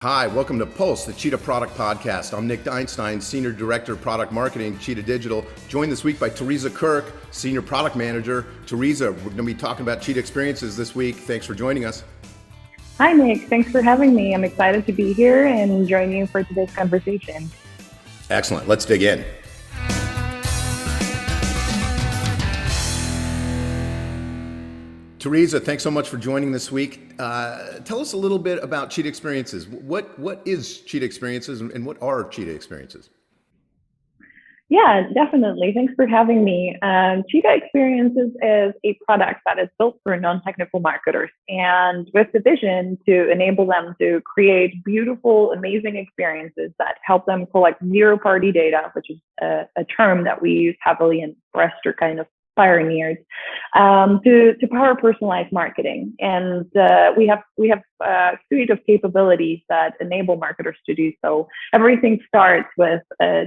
Hi, welcome to Pulse, the Cheetah Product Podcast. I'm Nick Einstein, Senior Director of Product Marketing, Cheetah Digital, joined this week by Tereza Kirk, Senior Product Manager. Tereza, we're going to be talking about Cheetah Experiences this week. Thanks for joining us. Hi, Nick. Thanks for having me. I'm excited to be here and join you for today's conversation. Excellent. Let's dig in. Tereza, thanks so much for joining this week. Tell us a little bit about Cheetah Experiences. What is Cheetah Experiences and what are Cheetah Experiences? Yeah, definitely. Thanks for having me. Cheetah Experiences is a product that is built for non-technical marketers and with the vision to enable them to create beautiful, amazing experiences that help them collect zero-party data, which is a term that we use heavily in Breast or kind of pioneered to power personalized marketing. And we have a suite of capabilities that enable marketers to do so. Everything starts with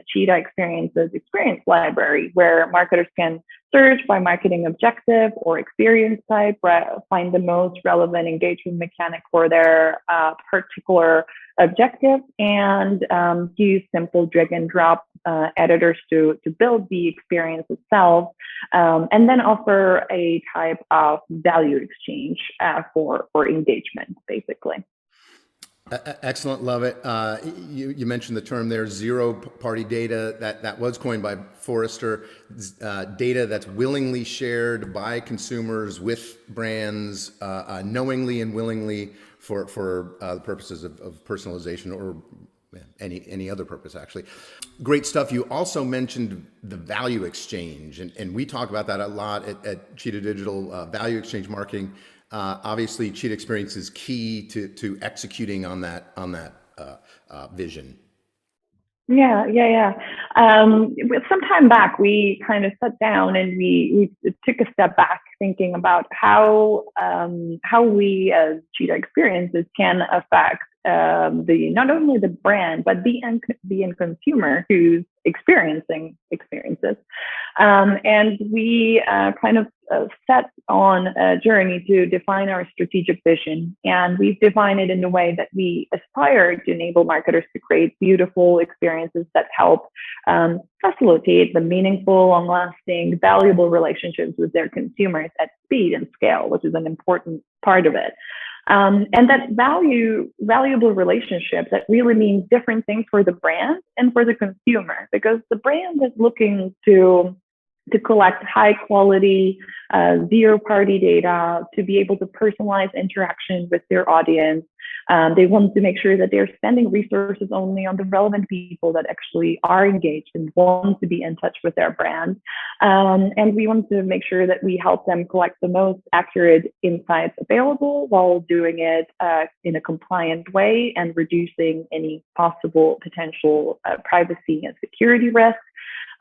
Cheetah Experiences experience library, where marketers can search by marketing objective or experience type, find the most relevant engagement mechanic for their particular objective, and use simple drag and drop editors to build the experience itself, and then offer a type of value exchange for engagement, basically. Excellent, love it. You mentioned the term there, zero-party data. That was coined by Forrester. Data that's willingly shared by consumers with brands, knowingly and willingly for the purposes of personalization or any other purpose, actually. Great stuff. You also mentioned the value exchange, and we talk about that a lot at Cheetah Digital, value exchange marketing. Obviously, Cheetah Experience is key to executing on that vision. Yeah. Some time back, we kind of sat down and we took a step back, thinking about how we as Cheetah Experiences can affect not only the brand but the end consumer who's experiencing experiences. And we kind of set on a journey to define our strategic vision. And we've defined it in a way that we aspire to enable marketers to create beautiful experiences that help facilitate the meaningful, long-lasting, valuable relationships with their consumers at speed and scale, which is an important part of it. And that valuable relationships, that really means different things for the brand and for the consumer, because the brand is looking to collect high quality, zero party data, to be able to personalize interaction with their audience. They want to make sure that they're spending resources only on the relevant people that actually are engaged and want to be in touch with their brand. And we want to make sure that we help them collect the most accurate insights available while doing it in a compliant way and reducing any possible potential privacy and security risks.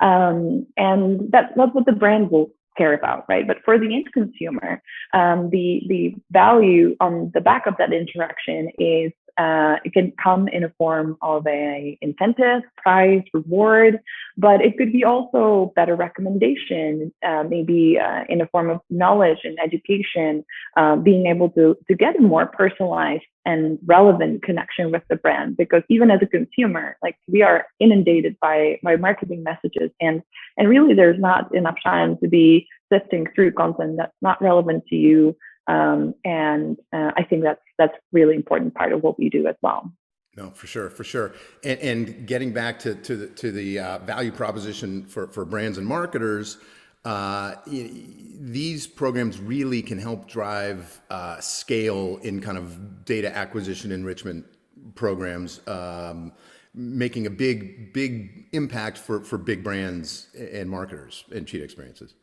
And that's what the brand will care about, right? But for the end consumer, the value on the back of that interaction is it can come in a form of a incentive, prize, reward, but it could be also better recommendation, maybe in a form of knowledge and education, being able to get a more personalized and relevant connection with the brand. Because even as a consumer, like, we are inundated by marketing messages, and really there's not enough time to be sifting through content that's not relevant to you. And I think that's really important part of what we do as well. No, for sure. And getting back to the value proposition for brands and marketers, these programs really can help drive scale in kind of data acquisition enrichment programs, making a big impact for big brands and marketers in Cheetah Experiences.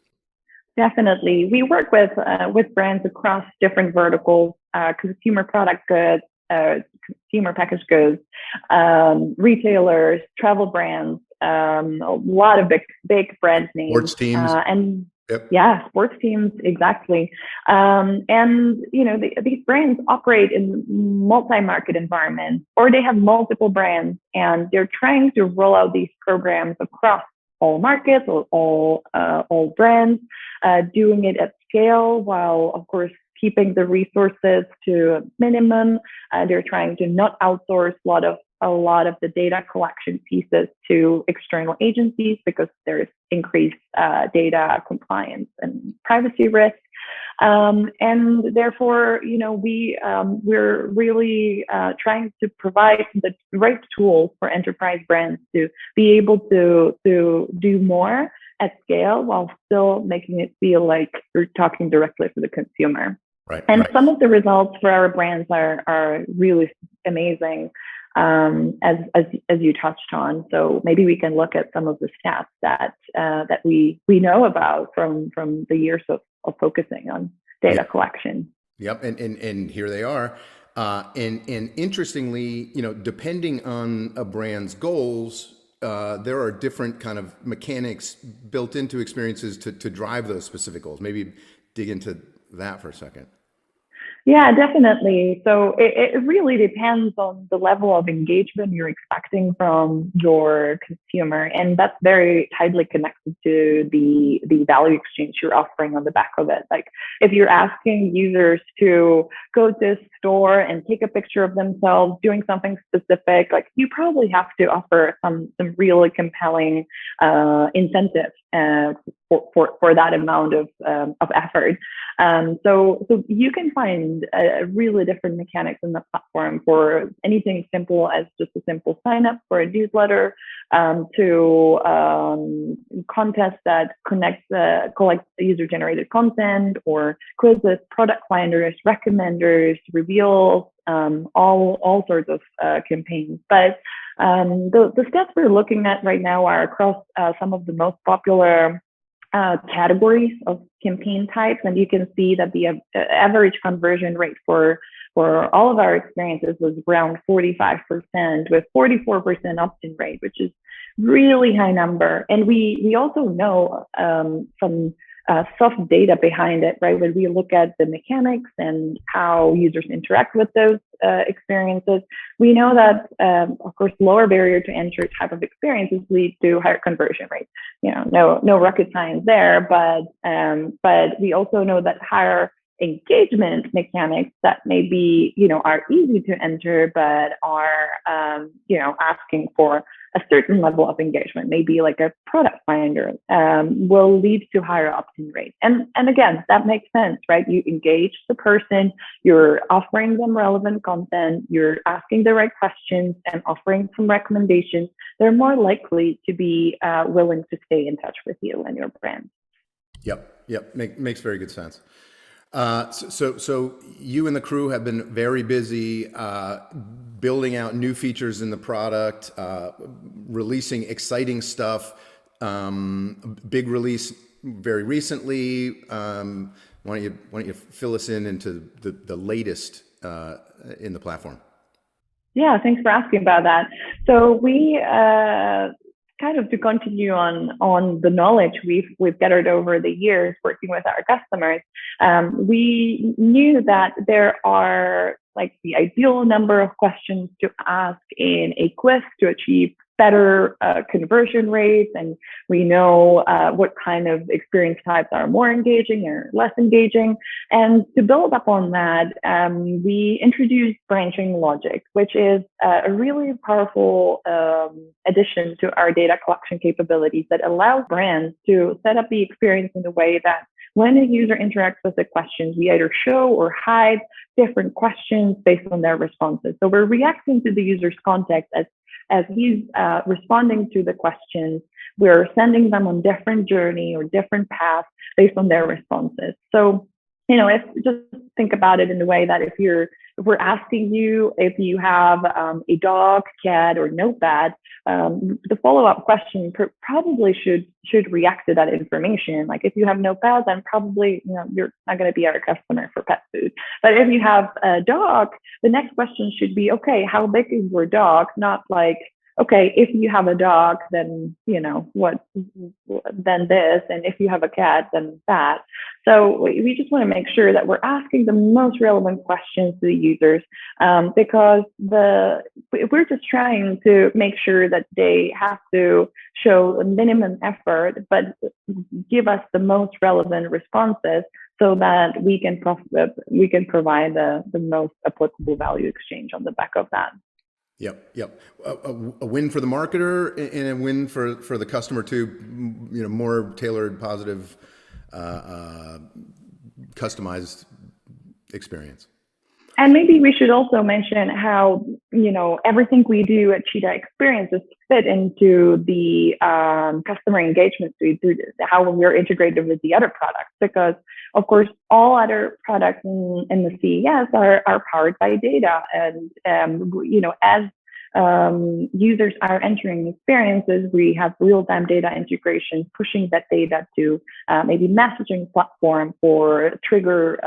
Definitely. We work with brands across different verticals, consumer product goods, consumer packaged goods, retailers, travel brands, a lot of big brand names. Sports teams. Yep. Yeah, sports teams, exactly. And, these brands operate in multi-market environments, or they have multiple brands, and they're trying to roll out these programs across all markets or all brands, doing it at scale while, of course, keeping the resources to a minimum. They're trying to not outsource a lot of the data collection pieces to external agencies because there's increased data compliance and privacy risk. And therefore, we're really trying to provide the right tools for enterprise brands to be able to do more at scale while still making it feel like you're talking directly to the consumer. Right. And right. some of the results for our brands are really amazing, as you touched on. So maybe we can look at some of the stats that we know about from the years of focusing on data collection. Yep, and here they are. And interestingly, depending on a brand's goals, there are different kind of mechanics built into experiences to drive those specific goals. Maybe dig into that for a second. Yeah, definitely. So it really depends on the level of engagement you're expecting from your consumer. And that's very tightly connected to the value exchange you're offering on the back of it. Like if you're asking users to go to a store and take a picture of themselves doing something specific, like you probably have to offer some really compelling incentive for that amount of effort. So you can find really different mechanics in the platform for anything simple as just a simple sign up for a newsletter, to contests that collect user generated content, or quizzes, product finders, recommenders, reveals, all sorts of campaigns. But the stats we're looking at right now are across some of the most popular categories of campaign types, and you can see that the average conversion rate for all of our experiences was around 45%, with 44% opt-in rate, which is really high number. And we also know some soft data behind it, right? When we look at the mechanics and how users interact with those experiences, we know that, of course, lower barrier to entry type of experiences lead to higher conversion rates. No rocket science there, but we also know that higher engagement mechanics that maybe are easy to enter but are asking for a certain level of engagement, maybe like a product finder, will lead to higher opt-in rates. And again, that makes sense, right? You engage the person, you're offering them relevant content, you're asking the right questions and offering some recommendations. They're more likely to be willing to stay in touch with you and your brand. Yep. Makes very good sense. So you and the crew have been very busy building out new features in the product, releasing exciting stuff. Big release very recently. Why don't you fill us into the latest in the platform? Yeah, thanks for asking about that. So we kind of to continue on the knowledge we've gathered over the years working with our customers, we knew that there are like the ideal number of questions to ask in a quiz to achieve better conversion rates, and we know what kind of experience types are more engaging or less engaging. And to build up on that, we introduced branching logic, which is a really powerful addition to our data collection capabilities that allows brands to set up the experience in a way that when a user interacts with the questions, we either show or hide different questions based on their responses. So we're reacting to the user's context as he's responding to the questions. We're sending them on different journey or different paths based on their responses. So, if just think about it in the way that if we're asking you if you have a dog, cat, or notepad, the follow-up question probably should react to that information. Like if you have notepad, then probably you're not going to be our customer for pet food. But if you have a dog, the next question should be, okay, how big is your dog? Not like, okay, if you have a dog, then what, then this, and if you have a cat, then that. So we just want to make sure that we're asking the most relevant questions to the users, because we're just trying to make sure that they have to show a minimum effort, but give us the most relevant responses, so that we can provide the most applicable value exchange on the back of that. Yep. A win for the marketer and a win for the customer too. More tailored, positive, customized experience. And maybe we should also mention how, everything we do at Cheetah Experiences fit into the customer engagement suite, through how we're integrated with the other products. Because, of course, all other products in the CES are powered by data. And, as users are entering experiences, we have real-time data integration, pushing that data to maybe messaging platform to trigger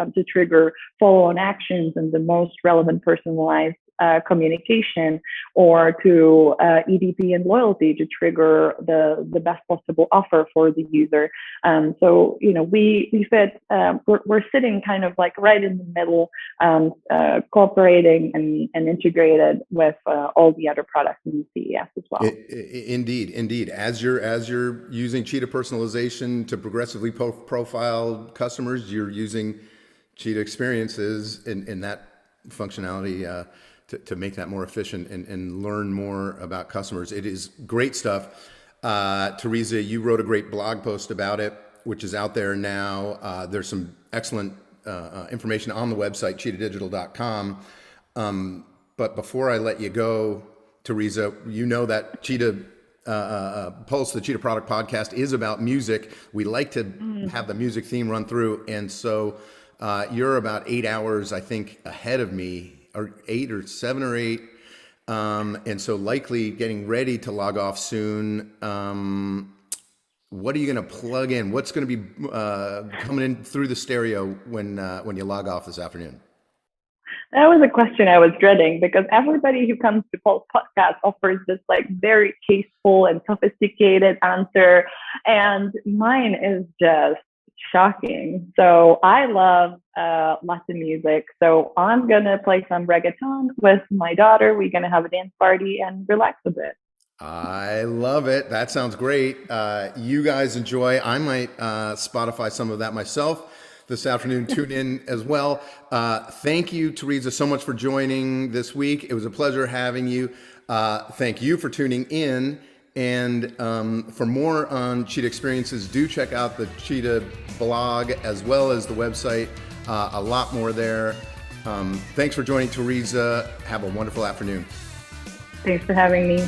follow-on actions and the most relevant personalized communication, or to EDP and loyalty to trigger the best possible offer for the user. So we fit. We're sitting kind of like right in the middle, cooperating and integrated with all the other products in the CES as well. Indeed. As you're using Cheetah personalization to progressively profile customers, you're using Cheetah Experiences in that functionality to make that more efficient and learn more about customers. It is great stuff. Tereza, you wrote a great blog post about it, which is out there now. There's some excellent information on the website, cheetahdigital.com. But before I let you go, Tereza, you know that Cheetah Pulse, the Cheetah Product Podcast, is about music. We like to have the music theme run through. And so you're about 8 hours, I think, ahead of me, or 8 or 7 or 8. And so likely getting ready to log off soon. What are you going to plug in? What's going to be coming in through the stereo when you log off this afternoon? That was a question I was dreading, because everybody who comes to Pulse Podcast offers this like very tasteful and sophisticated answer, and mine is just shocking. So I love Latin music. So I'm gonna play some reggaeton with my daughter. We're gonna have a dance party and relax a bit. I love it. That sounds great. You guys enjoy. I might Spotify some of that myself this afternoon. Tune in as well. Thank you, Tereza, so much for joining this week. It was a pleasure having you. Thank you for tuning in. And for more on Cheetah Experiences, do check out the Cheetah blog as well as the website. A lot more there. Thanks for joining, Tereza. Have a wonderful afternoon. Thanks for having me.